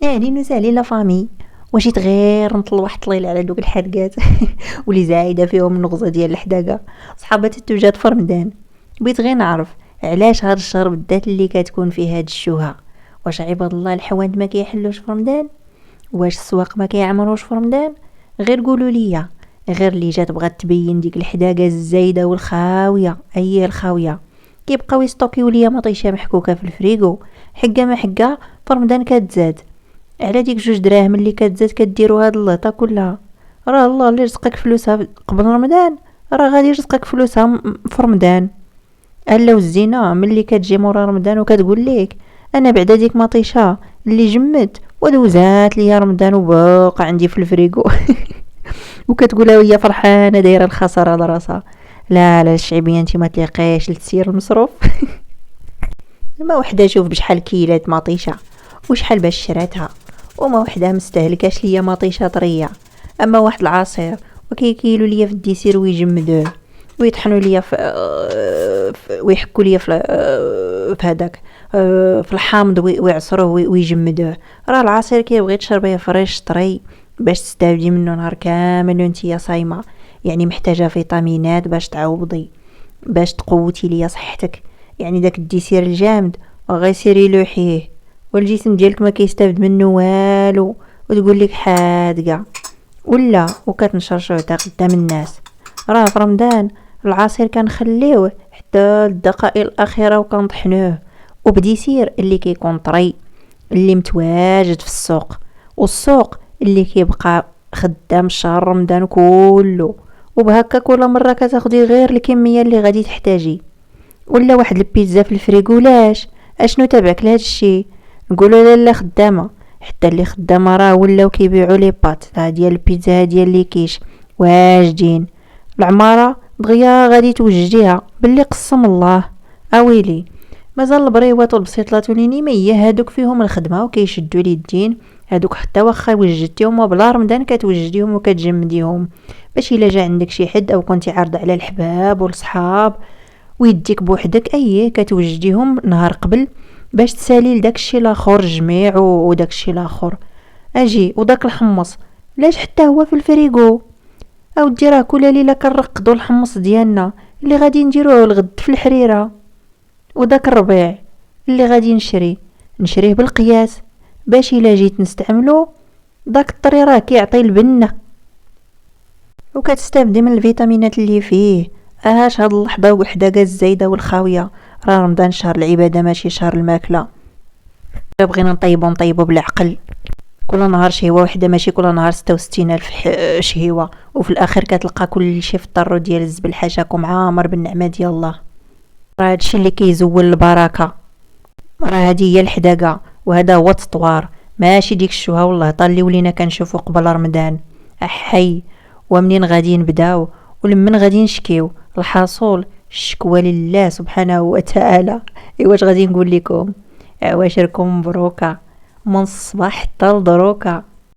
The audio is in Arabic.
اهلين وسهلين لا فامي. وجيت غير نطل واحد طليل على دوك الحدقات واللي زايده فيهم النغزه ديال الحداقه. صحابات التوجات في رمضان. بغيت غير نعرف علاش هاد الشهر بالذات اللي كتكون فيه هاد الشوهه. واش عباد الله الحوانت ما كيحلوش في رمضان؟ واش السواق ما كيعمروش في رمضان؟ غير قولوا لي، غير اللي جات بغات تبين ديك الحداقه الزايده والخاويه اي الخاويه. كيبقاو يستوكيو ليا مطيشه محكوكه في الفريغو، حقه ما حقه في رمضان كتزاد. على ديك 2 دراهم اللي كتزاد كديروا هاد اللهطه كلها؟ راه الله اللي رزقك فلوسها قبل رمضان راه غادي يرزقك فلوسها في رمضان. الا والزينه ملي كتجي مورا رمضان وكتقول ليك انا بعدا ديك مطيشه اللي جمت ودوزات ليا رمضان وباقا عندي في الفريغو وكتقولها وهي فرحانه دايره الخساره على راسها. لا لا الشعبيه انت ما تليقيش لتسير المصروف ما وحده شوف بشحال كيلات مطيشه وشحال باش شراتها، وما وحده مستهلكاش ليا مطيشه طريه. اما واحد العصير وكيكيلو ليا في الديسير ويجمدوه ويطحنوا ليا ويحكوا ليا في هذاك في الحامض ويعصروه ويجمدوه. راه العصير كيبغي تشربيه فريش طري باش تستافدي منه نهار كامل وانتي صايمه. يعني محتاجه فيتامينات باش تعوضي، باش تقوتي ليا صحتك. يعني داك الديسير الجامد غيسيري لوحيه والجسم ديالك ما كيستافد منه والو، وتقول لك حادقه ولا وكتنشرشوا حتى قدام الناس. راه في رمضان العصير كنخليوه حتى الدقائق الاخيره وكنطحنوه وبديسير اللي كيكون طري اللي متواجد في السوق، والسوق اللي كيبقى خدام شهر رمضان كله. وبهكا كل مره كتاخدي غير الكميه اللي غادي تحتاجي. ولا واحد البيتزا في الفريغو لاش اشنو تابعك لهذا الشيء؟ نقولوا لا لا خدامه، حتى اللي خدامه راه ولاو كيبيعوا لي بات تاع ديال البيتزا ديال اللي كيش واجدين. العماره دغيا غادي توجديها باللي قسم الله. اويلي مازال البريوات والبسيطلات والنيميه هادوك فيهم الخدمه وكيشدوا لي الدين. هادوك حتى واخا وجدتيهم بلا رمضان كتوجديهم وكتجمديهم باش الا جا عندك شي حد او كنتي عارضه على الحباب والصحاب ويديك بوحدك ايه كتوجديهم نهار قبل باش تسالي لداك الشيء الاخر جميع وداك الشيء الاخر. اجي وداك الحمص لاش حتى هو في الفريغو؟ او دي راه كل ليله كنرقدوا الحمص ديالنا اللي غادي نديروه الغد في الحريره. وداك الربيع اللي غادي نشريه بالقياس باش الا جيت نستعملو داك الطري راه كيعطي البنه وكتستافدي من الفيتامينات اللي فيه. اهاش هاد اللحظه وحده الزايده والخاويه. راه رمضان شهر العباده ماشي شهر الماكله. بغينا نطيبو بالعقل. كل نهار شهوه وحده ماشي كل نهار 66 الف شهوه، وفي الاخر كتلقى كل شيء في الطرو ديال الزبل حاشاكم عامر بالنعمه ديال الله. راه هادشي اللي كيزول البركه. راه هادي هي الحداقه وهذا هو التطوار، ماشي ديك الشوهه والله اللي ولينا كنشوفو قبل رمضان. احي ومنين غادي نبداو ولمن غادي نشكيو؟ الحصول الشكوى لله سبحانه وتعالى. واش غادي نقول لكم؟ عواشركم مبروكه من الصباح حتى لدروكه.